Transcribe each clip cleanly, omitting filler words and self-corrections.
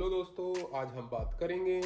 Hello दोस्तों, आज हम बात करेंगे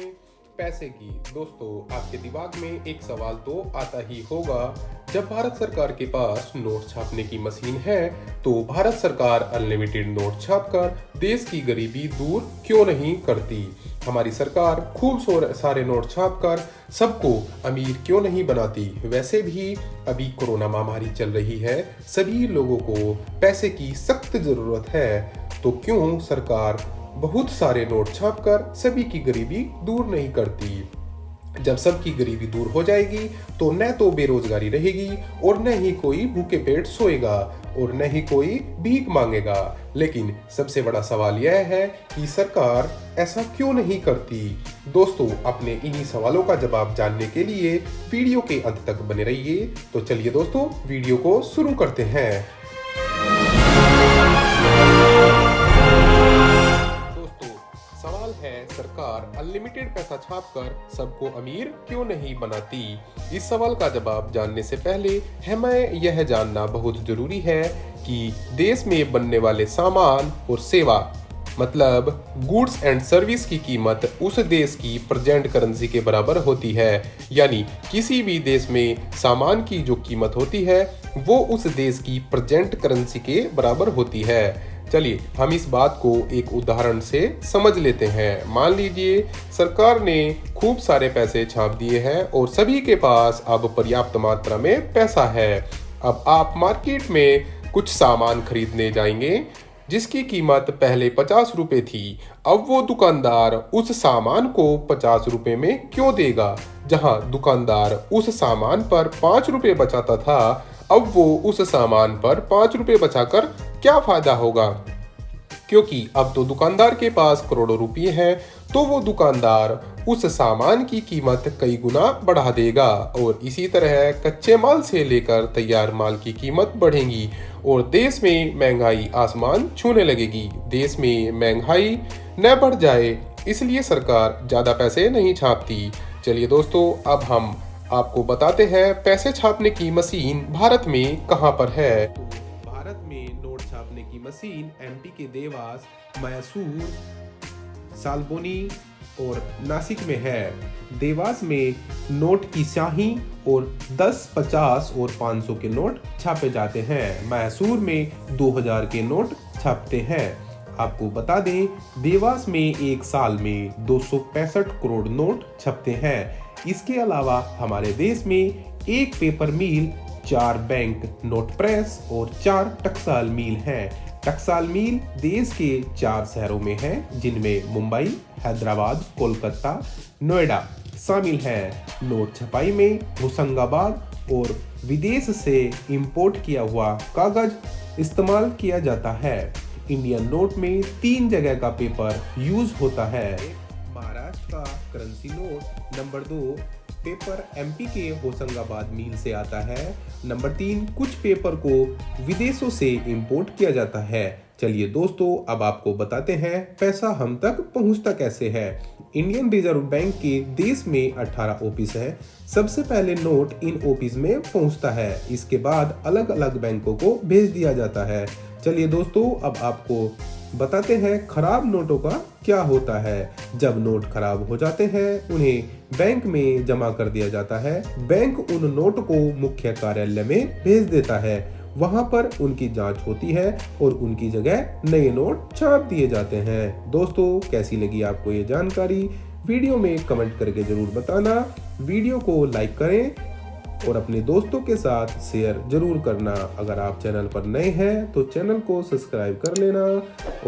पैसे की। दोस्तों, आपके दिमाग में एक सवाल तो आता ही होगा, जब भारत सरकार के पास नोट छापने की मशीन है तो भारत सरकार अनलिमिटेड नोट छापकर देश की गरीबी दूर क्यों नहीं करती। हमारी सरकार खूब सारे नोट छापकर सबको अमीर क्यों नहीं बनाती। वैसे भी अभी कोरोना महामारी चल रही है, सभी लोगों को पैसे की सख्त जरूरत है, तो क्यों सरकार बहुत सारे नोट छापकर सभी की गरीबी दूर नहीं करती। जब सबकी गरीबी दूर हो जाएगी तो न तो बेरोजगारी रहेगी और न ही कोई भूखे पेट सोएगा और न ही कोई भीख मांगेगा। लेकिन सबसे बड़ा सवाल यह है कि सरकार ऐसा क्यों नहीं करती। दोस्तों, अपने इन्हीं सवालों का जवाब जानने के लिए वीडियो के अंत तक बने रहिए। तो चलिए दोस्तों, वीडियो को शुरू करते हैं। सवाल है, सरकार अनलिमिटेड पैसा छापकर सबको अमीर क्यों नहीं बनाती। इस सवाल का जवाब जानने से पहले हमें यह जानना बहुत जरूरी है कि देश में बनने वाले सामान और सेवा मतलब गुड्स एंड सर्विस की कीमत उस देश की प्रेजेंट करेंसी के बराबर होती है। यानी किसी भी देश में सामान की जो कीमत होती है वो उस देश की प्रेजेंट करेंसी के बराबर होती है। चलिए हम इस बात को एक उदाहरण से समझ लेते हैं। मान लीजिए सरकार ने खूब सारे पैसे छाप दिए हैं और सभी के पास अब पर्याप्त मात्रा में पैसा है। अब आप मार्केट में कुछ सामान खरीदने जाएंगे जिसकी कीमत पहले 50 रुपए थी। अब वो दुकानदार उस सामान को 50 रुपए में क्यों देगा, जहां दुकानदार उस सामान पर 5 रुपए बचाता था। अब वो उस सामान पर 5 रुपए बचाकर क्या फायदा होगा, क्योंकि अब तो दुकानदार के पास करोड़ों रुपए हैं, तो वो दुकानदार उस सामान की कीमत कई गुना बढ़ा देगा। और इसी तरह कच्चे माल से लेकर तैयार माल की कीमत बढ़ेगी और देश में महंगाई आसमान छूने लगेगी। देश में महंगाई न बढ़ जाए इसलिए सरकार ज्यादा पैसे नहीं छापती। चलिए दोस्तों, अब हम आपको बताते हैं पैसे छापने की मशीन भारत में कहां पर है। तो भारत में नोट छापने की मशीन एमपी के देवास, मैसूर, सालबोनी और नासिक में है। देवास में नोट की स्याही और 10, 50 और 500 के नोट छापे जाते हैं। मैसूर में 2000 के नोट छापते हैं। आपको बता दें, देवास में एक साल में 265 करोड़ नोट छपते हैं। इसके अलावा हमारे देश में एक पेपर मिल, 4 बैंक नोट प्रेस और 4 टकसाल मिल हैं। टकसाल मिल देश के 4 शहरों में हैं, जिनमें मुंबई, हैदराबाद, कोलकाता, नोएडा शामिल हैं। नोट छपाई में होशंगाबाद और विदेश से इंपोर्ट किया हुआ कागज इस्तेमाल किया जाता है। इंडियन नोट में 3 जगह का पेपर यूज होता है। महाराष्ट्र का currency note, number 2 paper MP के होशंगाबाद मिल से आता है, नंबर 3 कुछ पेपर को विदेशों से इंपोर्ट किया जाता है। चलिए दोस्तों, अब आपको बताते हैं पैसा हम तक पहुंचता कैसे है। इंडियन रिजर्व बैंक के देश में 18 ऑफिस है। सबसे पहले नोट इन ऑफिस में पहुंचता है, इसके बाद अलग अलग बैंकों को भेज दिया जाता है। चलिए दोस्तों, अब आपको बताते हैं खराब नोटों का क्या होता है। जब नोट खराब हो जाते हैं उन्हें बैंक में जमा कर दिया जाता है। बैंक उन नोट को मुख्य कार्यालय में भेज देता है, वहां पर उनकी जांच होती है और उनकी जगह नए नोट छाप दिए जाते हैं। दोस्तों, कैसी लगी आपको ये जानकारी, वीडियो में कमेंट करके जरूर बताना। वीडियो को लाइक करें और अपने दोस्तों के साथ शेयर जरूर करना। अगर आप चैनल पर नए हैं तो चैनल को सब्सक्राइब कर लेना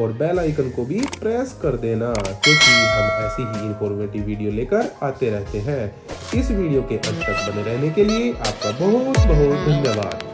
और बेल आइकन को भी प्रेस कर देना, क्योंकि हम ऐसी ही इंफॉर्मेटिव वीडियो लेकर आते रहते हैं। इस वीडियो के अंत तक बने रहने के लिए आपका बहुत बहुत धन्यवाद।